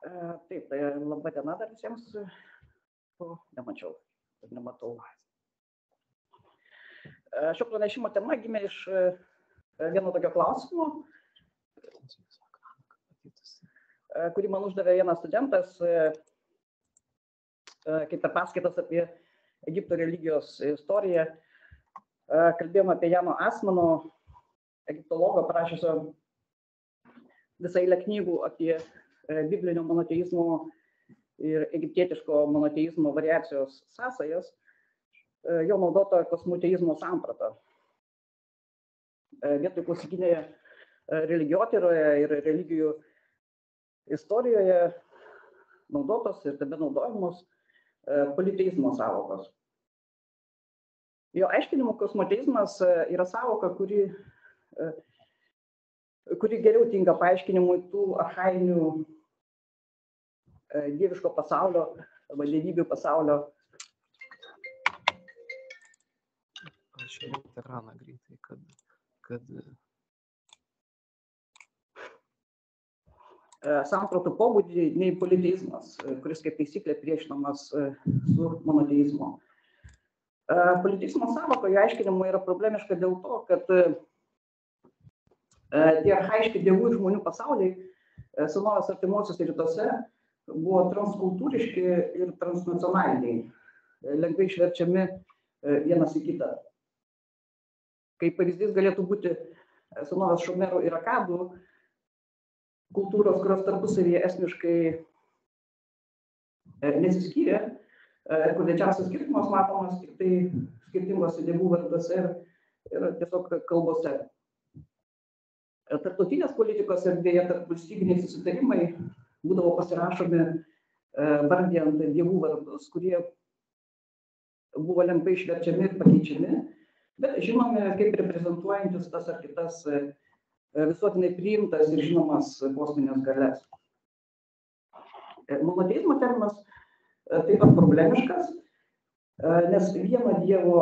Taip, tai laba diena dar visiems. Nemačiau, nematau. Šio pranešimo tema gimė iš vieno tokio klausimo, kurį man uždavė vienas studentas, kaip per paskaitas apie Egipto religijos istoriją. Kalbėjom apie Jano Asmano, egiptologo, parašiusio visą eilę knygų apie biblinio monoteizmo ir egiptietiško monoteizmo variacijos sąsajas, jo naudota kosmoteizmo samprata. Vietoj klasikinėje religijotyroje ir religijų istorijoje naudotos ir tebe naudojamos politeizmo sąvokos. Jo aiškinimu kosmoteizmas yra sąvoka, kuri geriau tinka paaiškinimui tų archainių dieviško pasaulio arba dievybių pasaulio. Aš veteraną greitai, kad sampratų pobūdį nei politeizmas, kuris kaip taisyklė priešinamas su monoteizmu. Politeizmo sąvoka, jo aiškinimu yra problemiška dėl to, kad tie archaiški dievų ir žmonių pasauliai senovės artimuosiuose rytuose buvo transkultūriški ir transnacionaliniai, lengvai išverčiami vienas į kitą. Kaip pavyzdys galėtų būti senovės šumerų ir akadų kultūros, kurios tarpusavyje esmiškai nesiskyrė, kur didžiausias skirtumas matomas tik tai skirtingose dievų varduose ir tiesiog kalbose. Tarptautinės politikos erdvėje tarp valstybiniai susitarimai būdavo pasirašomi vardijant dievų vardus, kurie buvo lengvai išverčiami ir pakeičiami, bet žinomi kaip reprezentuojantis tas ar kitas visuotinai priimtas ir žinomas kosminės galias. Monoteizmo terminas taip pat problemiškas, nes vieno dievo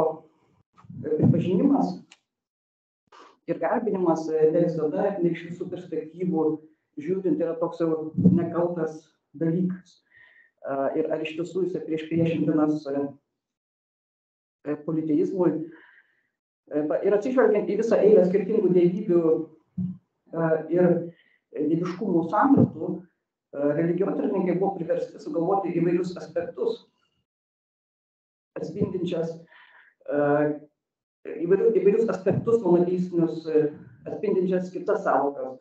pripažinimas ir garbinimas ne visada ir iš visų perspektyvų žiūrint yra toks jau nekaltas dalykas. Ir ar iš tiesų jis priešintinas politeizmui. Ir atsižvelgiant į visą eilę skirtingų dievybių ir dieviškumų sampratų, religijotyrininkai buvo priversti sugalvoti įvairius aspektus, atspindinčias įvairius aspektus monoteistinius, atspindinčias kitas sąvokas,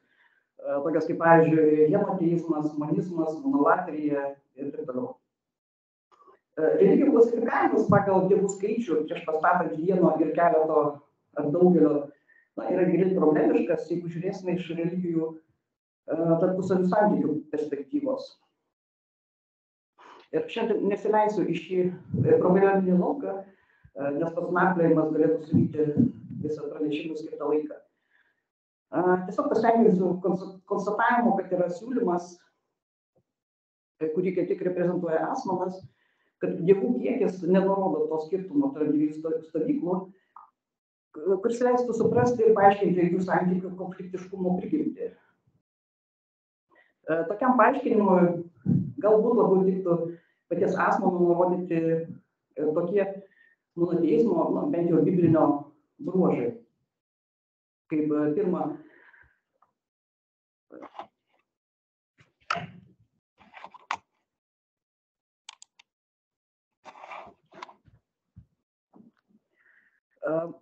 tokias kaip, pavyzdžiui, henoteizmas, monizmas, monolatrija ir taip toliau. Religijų klasifikavimas pagal dievų skaičių prieš pastatant vieno ir keleto ar daugelio yra giliai problemiškas, jeigu žiūrėsime iš religijų tarpusavio santykių perspektyvos. Ir šiandien nesileisiu į šį probleminį lauką, nes pats narpliojimas galėtų suvykti visą pranešimų skirtą laiką. Tiesiog pasitenkinsiu konstatavimu, kad yra siūlymas, kurį kaip tik reprezentuoja Asmanas, kad dievų kiekis nenurodo to skirtumo tarp dviejų stovyklų, kuris leistų suprasti ir paaiškinti jų santykių konfliktiškumo prigimtį. Tokiam paaiškinimui galbūt labiau tiktų paties Asmano nurodyti tokie monoteizmo, bent jau biblinio bruožai. Kaip pirma,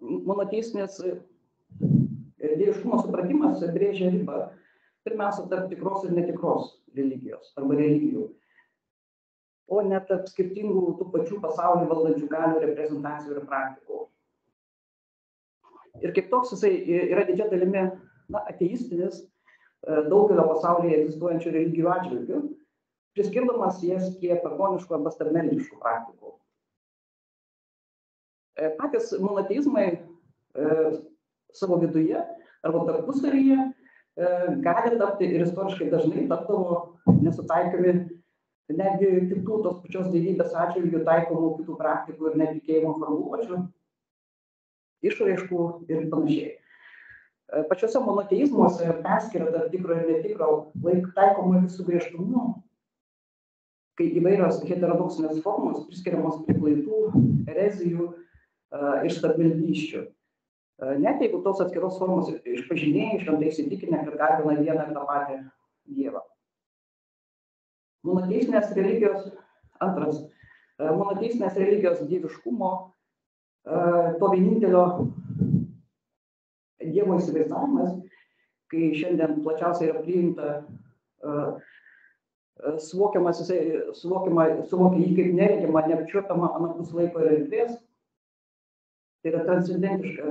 monoteistinis dieviškumo supratimas brėžia ribą pirmiausia tarp tikros ir netikros religijos arba religijų, o ne tarp skirtingų tų pačių pasaulį valdančių galių, reprezentacijų ir praktikų. Ir kaip toks jisai yra didžia dalimi ateistinis daugelio pasaulyje egzistuojančių religijų atžvilgių, priskirdamas jas prie pagoniškų arba stabmeldiškų praktikų. Patys monoteizmai savo viduje arba tarpusavyje gali tapti ir istoriškai dažnai tapdavo nesutaikomi netgi kitų tos pačios dievybės atžvilgių taikomų kitų praktikų ir netikėjimo formuluočių, išraiškų ir panašiai. Pačiuose monoteizmuose perskiria tarp tikro ir netikro taikomų visų griežtumų kai įvairios heterodoksinės formos priskiriamos prie klaidų, erezijų ir stabmeldysčių. Net jeigu tos atskiros formos išpažinėjai šventai įsitikinę, kad garbina vieną ir tą patį Dievą. Monoteistinės religijos dieviškumo, to vienintelio Dievo įsivaizdavimas, kai šiandien plačiausiai yra priimta, suvokia jį kaip neregimą, neapčiuopiamą anapus laiko ir erdvės. Tai yra transcendentiška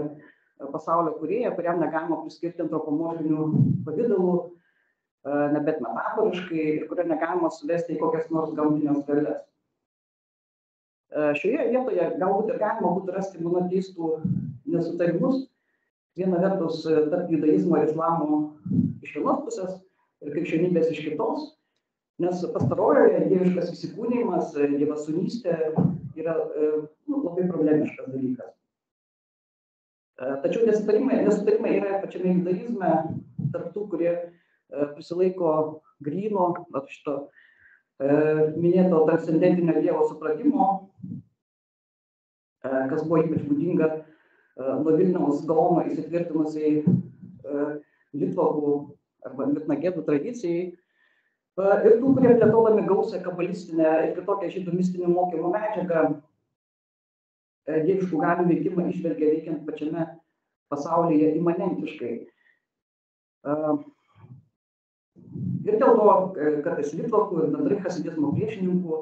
pasaulio kūrėja, kuriam negalima priskirti antropomorfinių pavydalų, nebent metaforiškai, ir kurio negalima suvesti į kokias nors gamtinės galias. Šioje vietoje galbūt ir galima būtų rasti monoteistų nesutarimus, viena vertus tarp judaizmo ir islamo iš vienos pusės ir krikščionybės iš kitos, nes pastarojoje dieviškas įsikūnijimas, dievasūnystė yra labai problemiškas dalykas. Tačiau nesutarimai yra pačiame judaizme tarp tų, kurie prisilaiko gryno, šito minėto transcendentinio Dievo supratimo, kas buvo ypač būdinga nuo Vilniaus Gaono įsitvirtinusiai litvakų arba mitnagėdų tradicijai, ir tų, kurie plėtodami gausią kabalistinę ir kitokią žydų mistinių mokymų medžiagą, dieviškų galių veikimą išvelgia veikiant pačiame pasaulyje imanentiškai. Ir dėl to kartais litvakų ir bendrai chasidizmo priešininkų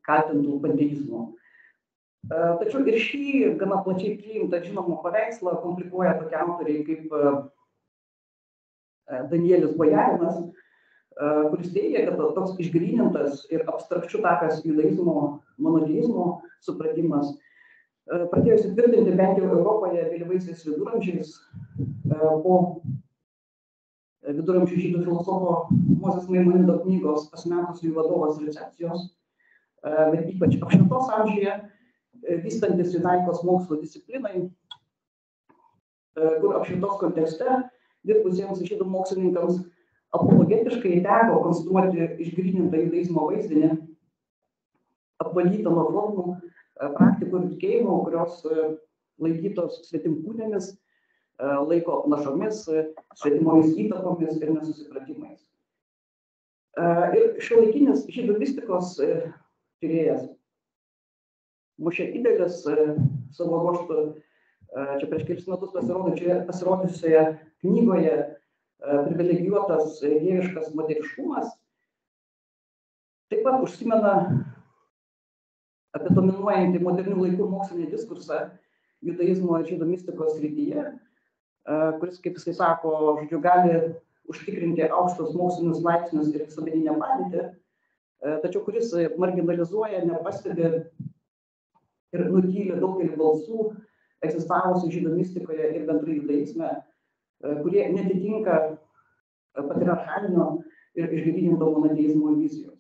kaltintų panteizmu. Tačiau ir šį gana plačiai priimtą žinomą paveikslą komplikuoja tokie autoriai kaip Danielis Bojarinas, kuris teigia, kad toks išgrynintas ir abstrakčių tapęs judaizmo, monoteizmo supratimas pradėjo įsitvirtinti bent jau Europoje vėlyvaisiais viduramžiais po viduramžių žydų filosofo Mozės Maimonido knygos Pasimetusiųjų vadovas recepcijos, bet ypač apšvietos amžiuje, vystantis judaikos mokslo disciplinai, kur apšvietos kontekste dirbusiems žydų mokslininkams apologetiškai teko konstruoti išgrynintą judaizmo vaizdinį, apvalytą nuo formų, praktikų ir tikėjimų, kurios laikytos svetimkūnėmis, laiko apnašomis, svetimomis įtakomis ir nesusipratimais. Ir šiuolaikinis žydų mistikos tyrėjas Mošė Idelis savo ruožtu čia prieš kelis metus pasirodžiusioje knygoje Privilegijuotas dieviškas moteriškumas taip pat užsimena apie dominuojantį modernių laikų mokslinį diskursą judaizmo ir žydų mistikos srityje, kuris, kaip jisai sako, gali užtikrinti aukštus mokslinius laipsnius ir visuomeninę padėtį, tačiau kuris marginalizuoja, nepastebi ir nutyli daugelį balsų egzistavusių žydų mistikoje ir bendrai judaizme, kurie netitinka patriarchalinio ir išgryninto monoteizmo vizijos.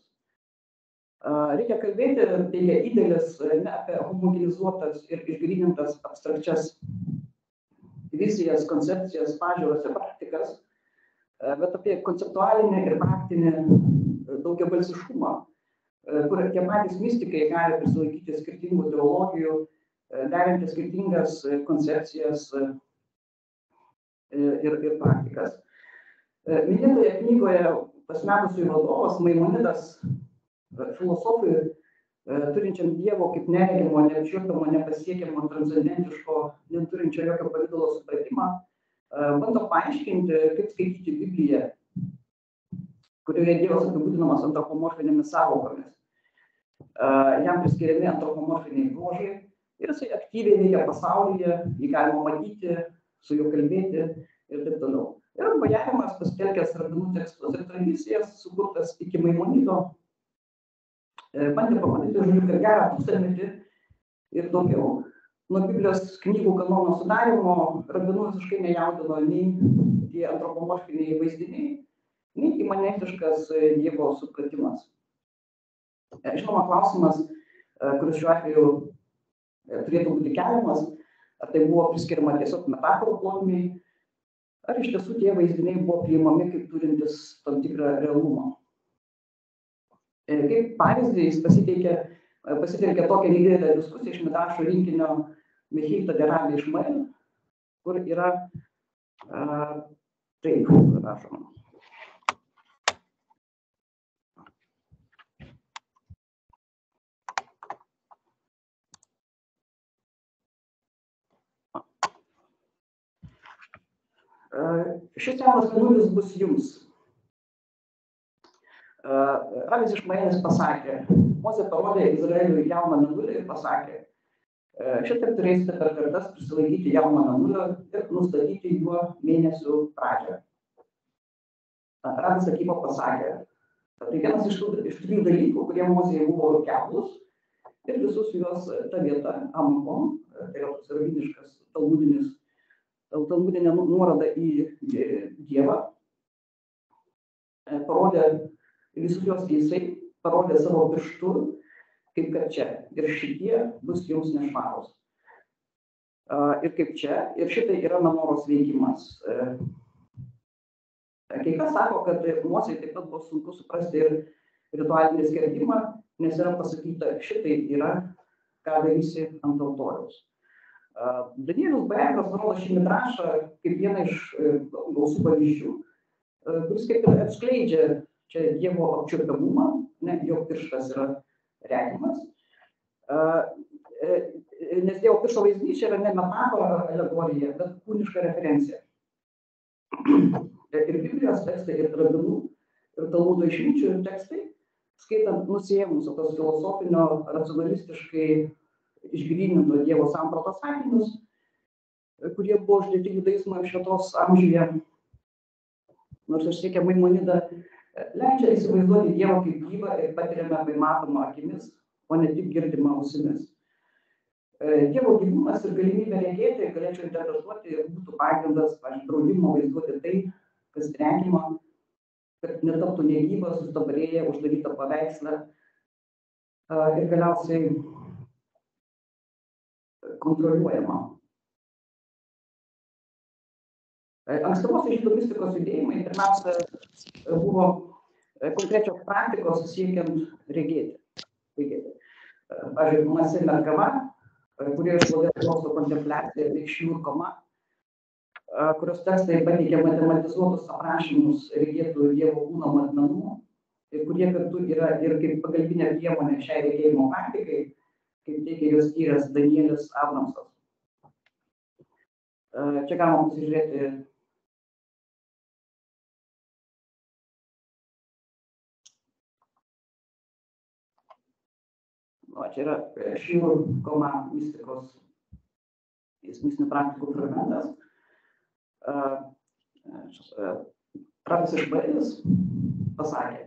Reikia kalbėti, teigia Idelis, ne apie homogenizuotas ir išgrynintas abstrakčias vizijas, koncepcijas, pažiūras ir praktikas, bet apie konceptualinį ir praktinį daugiabalsiškumą, kur tie patys mistikai gali prisilaikyti skirtingų teologijų, derinti skirtingas koncepcijas ir praktikas. Minėtoje knygoje Pasimetusiųjų vadovas Maimonidas filosofui, turinčiam Dievo kaip neregimo, neapčiuopiamo, nepasiekiamo, transcendentiško, neturinčio jokio pavydalo supratimą, bando paaiškinti, kaip skaityti Bibliją, kurioje Dievas apibūdinamas antropomorfinėmis sąvokomis. Jam priskiriami antropomorfiniai bruožai ir jisai aktyviai veikia pasaulyje, jį galima matyti, su juo kalbėti ir taip toliau. Ir Bojarinas, pasitelkęs rabinų tekstus ir tradicijas, sukurtas iki Maimonido, bandė pamatyti, žodžiu, kad gerą tūkstantmetį ir daugiau. Nuo Biblijos knygų kanono sudarimo rabinų visiškai nejaudino nei tie antropomorfiniai vaizdiniai, nei imanentiškas Dievo supratimas. Žinoma, klausimas, kuris šiuo atveju turėtų būti keliamas, ar tai buvo priskiriama tiesiog metaforų plotmei, ar iš tiesų tie vaizdiniai buvo priimami kaip turintis tam tikrą realumą. Kaip pavyzdį jis pasitelkė tokią nedidelę diskusiją iš Midrašo rinkinio Mechilta Derabi Išmael, kur yra taip rašoma. Šis jaunas mėnulis bus jums. Rabis Išmaelis pasakė, Mozė parodė Izraeliui jauną mėnulį ir pasakė, šitaip turėsite per kartas prisilaikyti jauną mėnulio ir nustatyti juo mėnesių pradžią. Rabis Akiva pasakė, tai vienas iš trijų dalykų, kurie Mozėje buvo keblūs ir visus juos ta vieta, Amon, tai yra toks rabiniškas talmudinė nuoroda į Dievą, parodė visus juos jisai, parodė savo pirštu, kaip kad čia, ir šitie bus jums nešvarūs. Ir kaip čia, ir šitai yra menoros veikimas. Kai kas sako, kad Mozei taip pat buvo sunku suprasti ir ritualinį skerdimą, nes yra pasakyta, šitai yra, ką darysi ant altoriaus. Danielius Bajakas nurodo šį midrašą kaip vieną iš gausų pavyzdžių, kuris kaip ir atskleidžia čia Dievo apčiuopiamumą, jo pirštas yra regimas, nes Dievo piršto vaizdinys čia yra ne metafora ar alegorija, bet kūniška referencija. Ir Biblijos tekstai, ir rabinų, ir Talmudo išminčių tekstai, skaitant nusiėmus tos filosofinio, racionalistiškai išgryninto Dievo sampratos sakinius, kurie buvo uždėti judaizmo švietos amžiuje, nors išsiekia Maimonidą, leidžia įsivaizduoti Dievą kaip gyvą ir patiriamą matomą akimis, o ne tik girdimą ausimis. Dievo gyvumas ir galimybė regėti, galėčiau interpretuoti, būtų pagrindas, draudimo vaizduoti tai, kas regima, kad netaptų negyvas, sustabarėję, uždarytą paveikslą ir galiausiai kontroliuojama. Ankstyvos žydų mistikos judėjimai pirmiausia buvo konkrečios praktikos siekiant regėti. Pavyzdžiui, Masė Merkava, kurie išvadė mokslo kontempliaciją bei Šniurkoma, kurios tekstai pateikia matematizuotus aprašymus regėtų Dievo kūno matmenų, kurie kartu yra ir kaip pagalbinė priemonė šiai regėjimo praktikai, kaip teigia jos tyrės Danielis Abramsas. Čia galima pasižiūrėti čia yra Šniurkoma mistikos mistinių praktikų fragmentas. Rabis Išmaelis pasakė,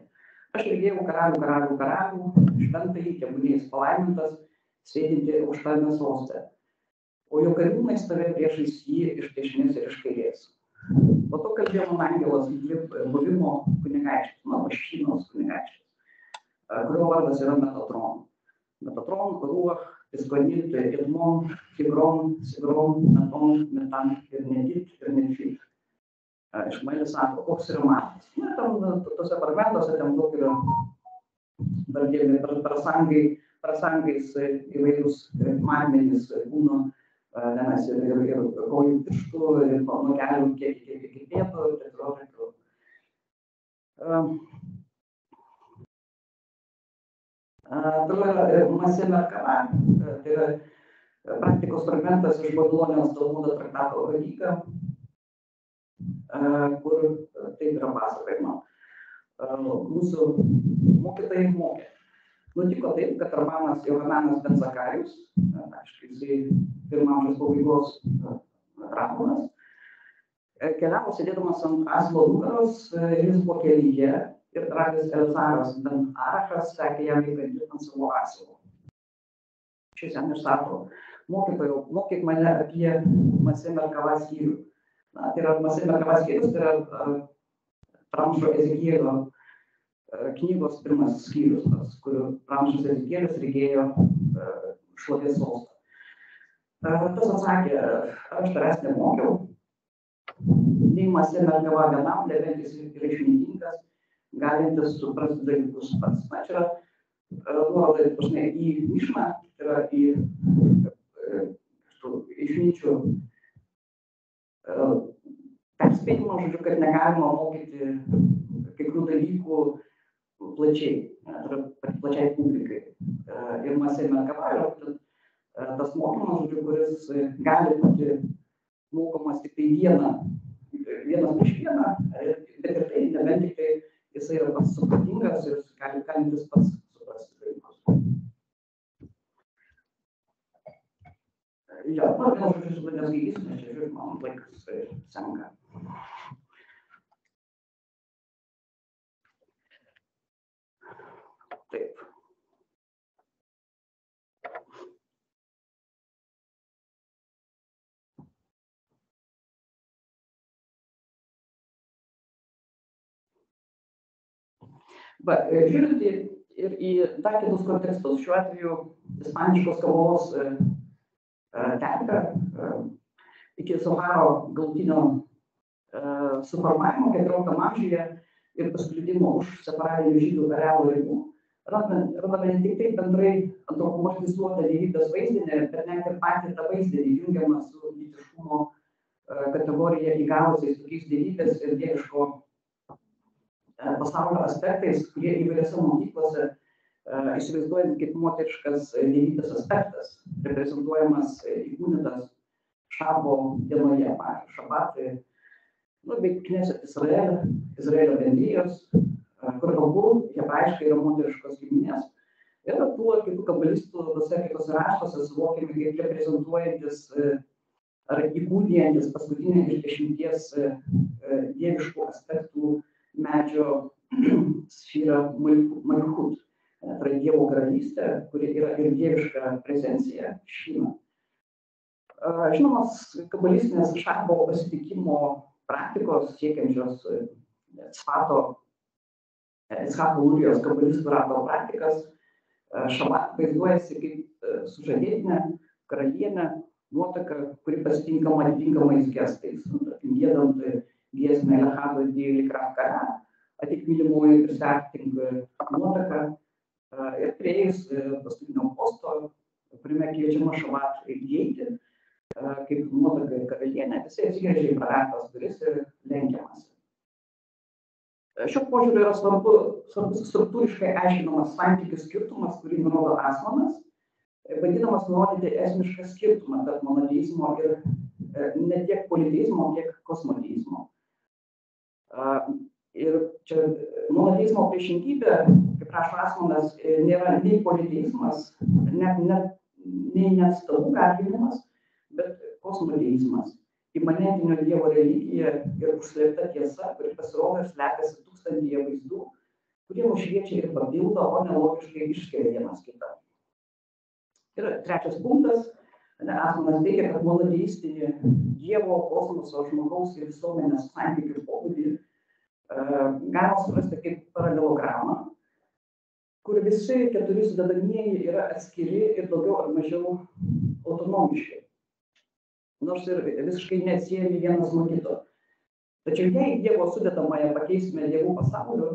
aš regėjau karalių, šventąjį, tebūnie palaimintas, sėdinti aukštame soste, o jo kariūnai stovėjo priešais jį iš dešinės ir iš kairės. Po to kalbėjo man angelas buvimo kunigaikštis, Pašynos kunigaikštis, kurio vardas yra Metatron. Metatron, Ruach, Piskonit, Edmon, Kibron, Sigron, Meton, Metan ir Nedit ir Nedfit. Išmaelis sako, koks yra matas. Tose fragmentuose ten daug yra vardėmi prasangais įvairius matmenys kūno, ir kojų pirštų, ir nuo kelių kiek iki pėtų, ir taip toliau. Toliau yra Masė Merkava, tai yra praktikos fragmentas iš Babilonijos Talmudo traktato Hadyka, kur taip yra pasakojama. Mūsų mokytojai mokė. Nutiko taip, kad Rabanas Johananas ben Zakarijus, jisai pirmamžiaus pabaigos rabonas, keliavo sėdėdamas ant asilo nugaros, jis buvo kelyje ir rabis Elzaras ben Arachas sakė jam įkandžiu ant savo asilo. Šis jam ir sako, mokytojau, mokyk mane apie Masė Merkava skyrių. Tai yra Masė Merkava skyrius, tai yra pranašo Ezekielio knygos pirmas skyrius, kur pranašas Ezekielis regėjo šlovės sostą. Tas atsakė, aš tavęs nemokiau, nei Masė Merkava vienam, nebent jis yra išmintingas, galintis suprasti dalykus pats. Na, čia yra nuoroda į Mišną, tai yra į išminčių perspėjimo, žodžiu, kad negalima mokyti kai kurių dalykų plačiai, plačiai publikai. Ir Masė Merkava yra tas mokymas, žodžiu, kuris gali būti mokomas tik tai vienas prieš vieną, bet ir tai, nebent tik tai jisai yra pats supratingas ir galintis pats suprasti dalykus. Jo, vėl žodžiu, neskaitysiu, nes čia žiūrėk, man laikas senka. Taip. Žiūrint ir į dar kitus kontekstus, šiuo atveju ispaniškos kavos terpę iki Zoharo galutinio suformavimo 14 amžiuje ir paskleidimo už separatinių žydų arealo ribų, randame ne tik tai bendrai antropomorfizuotą dievybės vaizdinį, bet net ir patį tą vaizdinį jungiamą su lytiškumo kategorija įgavusiais tokiais dievybės ir dieviško pasaulio aspektais, kurie įvairiose mokyklose įsivaizduojant kaip moteriškas dievybės aspektas, reprezentuojamas įkūnytas Šabo dienoje, pavyzdžiui, šabatai, bei Kneset Izraelio bendrijos, kur galbūt hebrajiškai yra moteriškos giminės. Ir tų kitų kabalistų tose kitose raštuose suvokiami kaip reprezentuojantis ar įkūnijantis paskutinę iš 10 dieviškų aspektų medžio sfyrą Malchut, tai yra Dievo karalystė, kuri yra ir dieviška prezencija šyna. Žinomas, kabalistinės Šabo pasitikimo praktikos siekiančios Icchako Urijos kabalistų rato praktikas, šabat vaizduojasi kaip sužadėtinė karalienė nuotaka, kuri pasitinkama atitinkamais gestais, giedant giesmę Elechado Dievi Kara, atik mylimoji prisartink nuotaka ir prieis paskutinio posto, kuriame kviečiama šabat įeiti, kaip nuotaka ir karalienė, visi atsigręžia į pravertas duris ir lenkiamasi. Šiuo požiūriu yra svarbus struktūriškai aiškinamas santykių skirtumas, kurį nurodo Asmanas, bandydamas nurodyti esmišką skirtumą tarp monoteizmo ir ne tiek politeizmo, kiek kosmoteizmo. Ir čia monoteizmo priešingybė, kaip rašo Asmanas, nėra nei politeizmas, nei net stalų garbinimas, bet kosmoteizmas, imanentinio Dievo religija ir užslėpta tiesa, kuri pasirodo ir slepiasi 1000 vaizdų, kurie mus šviečia ir papildo, o nelogiškai išskiria vienas kitą. Ir trečias punktas, Asmanas teigia, kad monoteistinį Dievo, kosmoso, žmogaus ir visuomenės santykių pobūdį galima suprasti kaip paralelogramą, kur visi 4 sudedamieji yra atskiri ir daugiau ar mažiau autonomiški, nors ir visiškai neatsiejami vienas nuo kito. Tačiau jei Dievo sudedamąją pakeisime dievų pasauliu,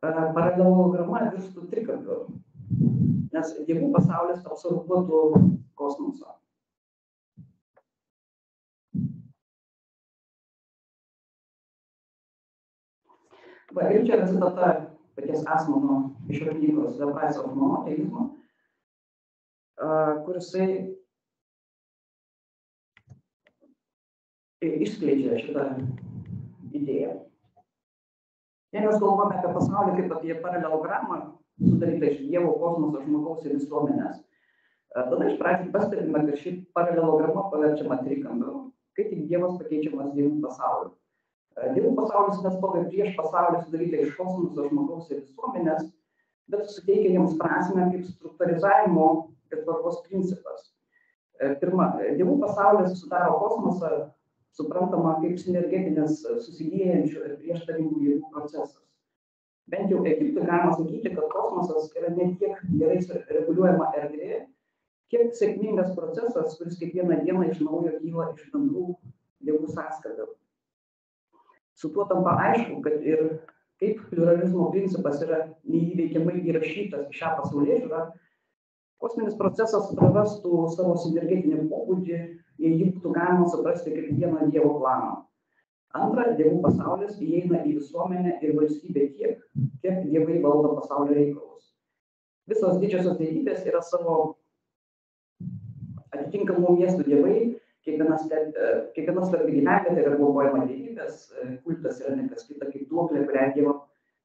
paralelograma virstų trikampiu, nes dievų pasaulis absorbuotų kosmosą. Ir čia yra citata paties Asmano iš knygos The Price of Monotheism, kur jisai išskleidžia šitą idėją. Jei mes galvojame apie pasaulį kaip apie paralelogramą, sudarytą iš Dievo, kosmoso, žmogaus ir visuomenės, tada iš pradžių pastebime, kad ši paralelograma paverčiama trikampiu, kai tik Dievas pakeičiamas dievų pasauliu. Dievų pasaulis nestovi prieš pasaulį sudarytą iš kosmoso, žmogaus ir visuomenės, bet suteikia jiems prasmę kaip struktūrizavimo ir tvarkos principas. Pirma, dievų pasaulis sudaro kosmosą, suprantama kaip sinergetinis susiliejančių ir prieštaringų jėgų procesas. Bent jau Egiptui galima sakyti, kad kosmosas yra ne tiek gerai reguliuojama erdvė, kiek sėkmingas procesas, kuris kiekvieną dieną iš naujo kyla iš bendrų dievų sąskatų. Su tuo tampa aišku, kad ir kaip pliuralizmo principas yra neįveikiamai įrašytas į šią pasaulėžiūrą, kosminis procesas prarastų savo sinergetinį pobūdį, jei jį būtų galima suprasti kaip vieną Dievo planą. Antra, dievų pasaulis įeina į visuomenę ir valstybę tiek, kiek dievai valdo pasaulio reikalus. Visos didžiosios dievybės yra savo atitinkamų miestų dievai, kiekviena svarbi gyvenvietė yra globojama dievybės, kultas yra ne kas kita kaip duoklė, kurią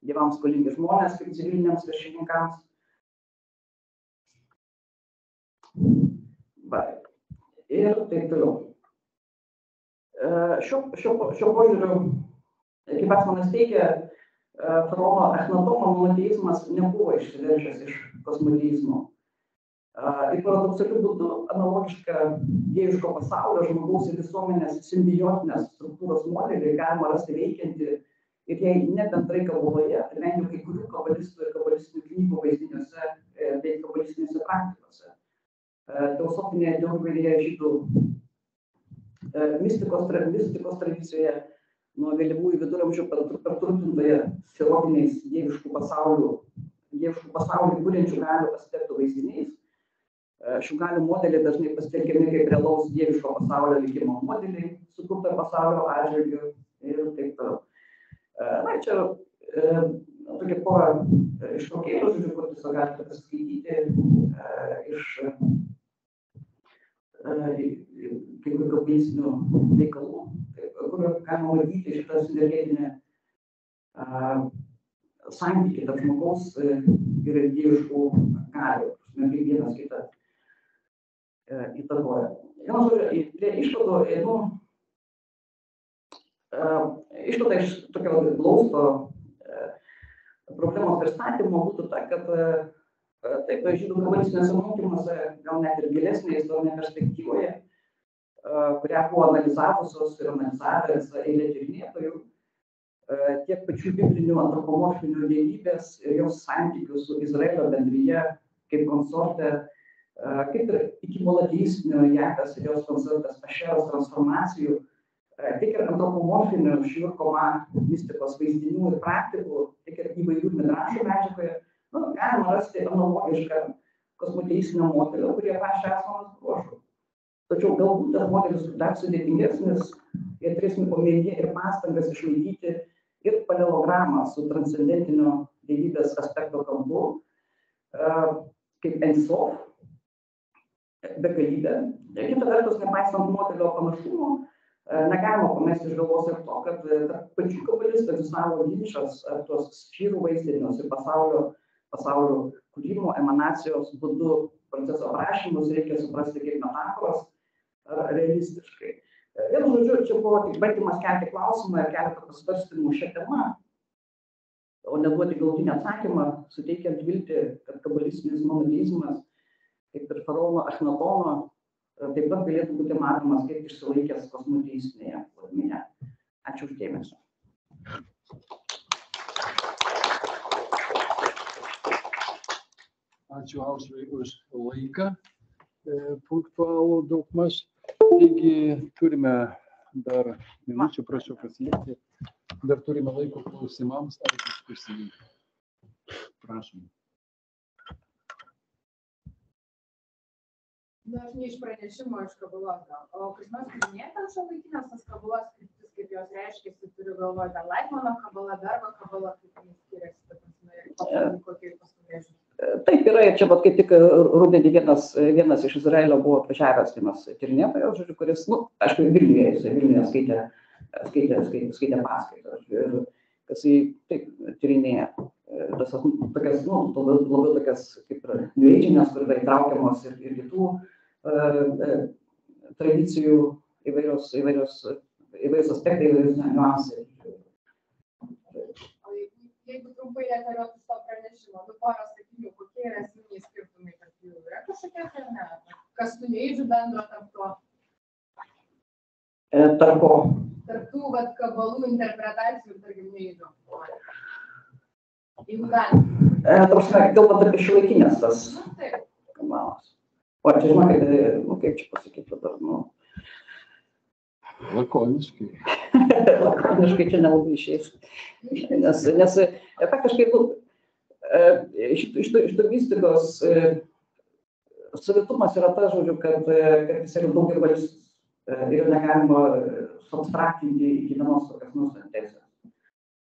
dievams skolingi žmonės, kaip civiliniams viršininkams. Ir taip toliau. Šio požiūriu, kaip Asmanas teigia, faraono Echnatono monoteizmas nebuvo išsiveržęs iš kosmoteizmo. Ir paradoksaliu būdu analogišką dieviško pasaulio, žmogaus ir visuomenės simbiotinės struktūros modelį galima rasti veikiantį ir jei ne bendrai kabaloje, tai bent jau kai kurių kabalistų ir kabalistinių knygų vaizdiniuose bei kabalistinėse praktikose. Teosofinėje teorijoje žydų mistikos tradicijoje nuo vėlyvųjų viduramžių praturtintoje sierotiniais dieviškų pasaulį kuriančių galių aspektų vaizdiniais. Šių galių modeliai dažnai pasitelkiami kaip realaus dieviško pasaulio likimo modeliai, sukurto pasaulio atžvilgiu ir taip toliau. Na, čia tokia pora ištraukėlių, kur tiesiog galite pasiskaityti iš kai kurių kabalisinių veikalų, kur galima matyti šitą sinergetinę santykį tarp žmogaus ir dieviškų galių, kaip vienas kitą įtakoja. Prie išvadų, išvada iš tokio glausto problemos pristatymo būtų ta, kad taip, žydų kabalistinėse mokymuose, gal net ir gilesnėje istorinėje perspektyvoje, kurią buvo analizavusios ir analizavę visą eilę tyrinėtojų, tiek pačių biblinių antropomorfinių dievybės ir jos santykių su Izraelio bendrija kaip konsorte, kaip ir iki monoteistinio Jahvės ir jos konsortės Ašeros transformacijų, tiek ir antropomorfinių Šiurkoma mistikos vaizdinių ir praktikų, tiek ir įvairių midrašų medžiagoje, galima rasti analogišką kosmoteistinio modelio, kurie prašė Asmanas bruožų. Tačiau galbūt tas modelis dar sudėtingesnis, ir turėsime omenyje ir pastangas išlaikyti ir paralelogramą su transcendentinio dievybės aspekto kampu, kaip Ensof, begalybė. Kita vertus, nepaisant modelio panašumų, negalima pamesti iš galvos ir to, kad tarp pačių kabalistų egzistavo ginčas ar tuos sfyrų vaizdinius ir pasaulio kūrimo, emanacijos būdu proceso aprašymus reikia suprasti kaip metaforos ar realistiškai. Vienu žodžiu, čia buvo tik bandymas kelti klausimą ir keletą pasvarstymų šią temą, o neduoti galutinį atsakymą, suteikiant viltį, kad kabalistinis monoteizmas, kaip ir faraono Echnatono, taip pat galėtų būti matomas kaip išsilaikęs kosmoteistinėje plotmėje. Ačiū už dėmesį. Ačiū Aušrai už laiką, punktualų daugmaž. Taigi turime dar minučių, prašau pasilikti. Dar turime laiko klausimams ar diskusijai. Prašom. Aš ne iš pranešimo iš kabalos gal, o kas nors minėtas šiuolaikinės tas kabalos kryptis, kaip jos reiškiasi, turiu galvoje tą Laikmano kabalą, Bergo kabalą, kaip jis skiriasi, kokie pasaulėžiai. Taip yra, ir čia kaip tik rudenį vienas iš Izraelio buvo atvažiavęs vienas tyrinėtojas, kuris, aišku, Vilniuje skaitė paskaitą ir kas jį taip tyrinėja. Tas tokias, labiau tokias kaip nueidžinės, kur yra įtraukiamos ir kitų tradicijų įvairios aspektai, įvairios niuansai. O jeigu trumpai referuotis to pranešimo, porą sakinių, kokie yra esminiai skirtumai tarp jų? Yra kažkokie ar ne? Kas tu neįdžių bendro tarp to? Tarp ko? Tarp tų kabalų interpretacijų, tarkim, neįdžių. Jeigu galima. Galbūt apie šiuolaikinės tas kabalas. O čia žinokit, kaip čia pasakyti dabar, Lakoniškai. lakoniškai čia nelabai išeis. Nes faktiškai šito mistikos savitumas yra tas, žodžiu, kad jis yra daugiavalis ir negalima suabstraktinti iki vienos tokios nustatės.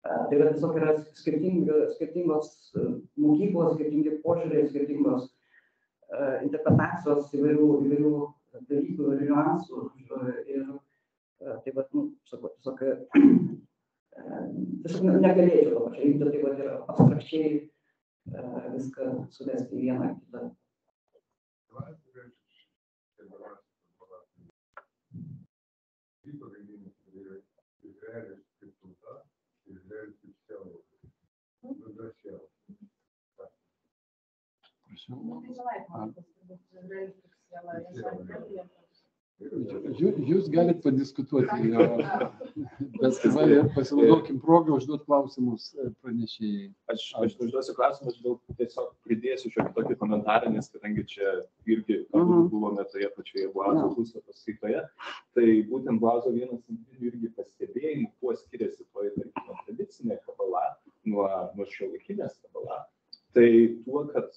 Tai yra tiesiog yra skirtingos mokyklos, skirtingi požiūriai, skirtingos interpretacijos įvairių dalykų ir niuansų. Ir tai vat, tiesiog negalėčiau dabar čia imti, tai vat ir abstrakčiai viską suvesti į vieną kitą. Jūs galit padiskutuoti, bet pasinaudokim progą užduoti klausimus pranešėjai. Aš užduosiu klausimus, tiesiog pridėsiu šiokį tokį komentarą, nes kadangi čia irgi buvome toje pačioje Boazo puslapio skaitoje, tai būtent Boazo vienas centrinių irgi pastebėjimų, kuo skiriasi toji, tarkime, tradicinė kabala nuo šiuolaikinės kabala, tai tuo, kad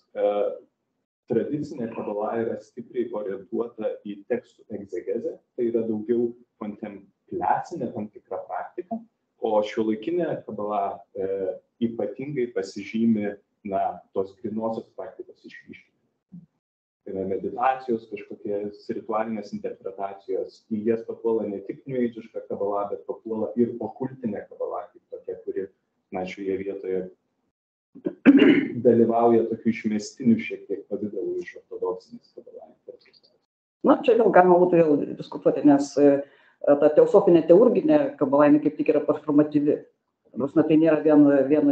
tradicinė kabala yra stipriai orientuota į tekstų egzegezę, tai yra daugiau kontempliacinė tam tikra praktika, o šiuolaikinė kabala ypatingai pasižymi tos grynosios praktikos išryškinimą. Tai yra meditacijos, kažkokios ritualinės interpretacijos, į jas papuola ne tik niueidžiška kabala, bet papuola ir okultinė kabala, kaip tokia, kuri šioje vietoje dalyvauja tokių išmestinių šiek tiek pavydalų iš ortodoksinės kabalai. Na, čia vėl galima būtų vėl diskutuoti, nes ta teosofinė teurginė kabala, kaip tik yra performatyvi. Tai nėra vien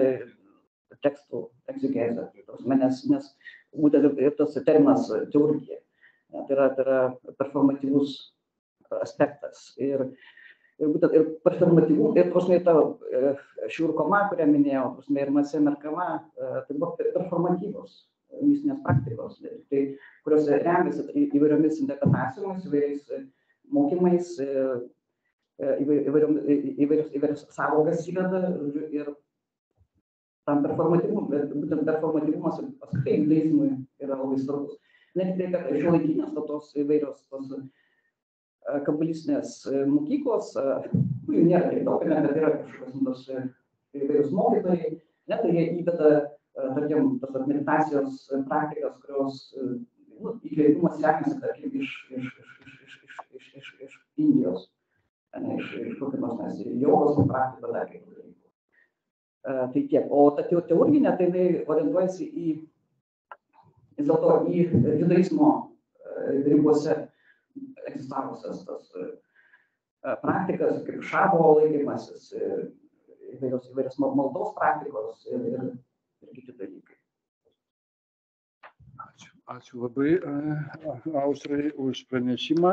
tekstų egzegezė, nes būtent ir tas terminas teurgija. Tai yra performatyvus aspektas. Ir būtent ir performatyvų, ir ta šiurkoma, kurią minėjau, ir masė merkama, tai buvo performatyvos mistinės praktikos, kurios remiasi įvairiomis interpretacijomis, įvairiais mokymais, įvairias sąvokas įveda ir tam performatyvumui, bet būtent performatyvumas apskritai judaizmui yra labai svarbus. Ne tik tai, kad šiuolaikinės tos įvairios kabalistinės mokyklos, jų nėra tiek daug, bet yra kažkokios įvairius mokytojai, tai jie įveda, tarkim, tos meditacijos praktikas, kurios įkvėpimas remiasi, tarkim, iš Indijos, iš kokios jogos praktikos dar kaip dalykų. Tai tiek. O ta teurginė, tai jinai orientuojasi vis dėlto į judaizmo ribose egzistavusias tas praktikas, kaip šabo laikymasis, įvairios maldos praktikos ir kiti dalykai. Ačiū labai Aušrai už pranešimą.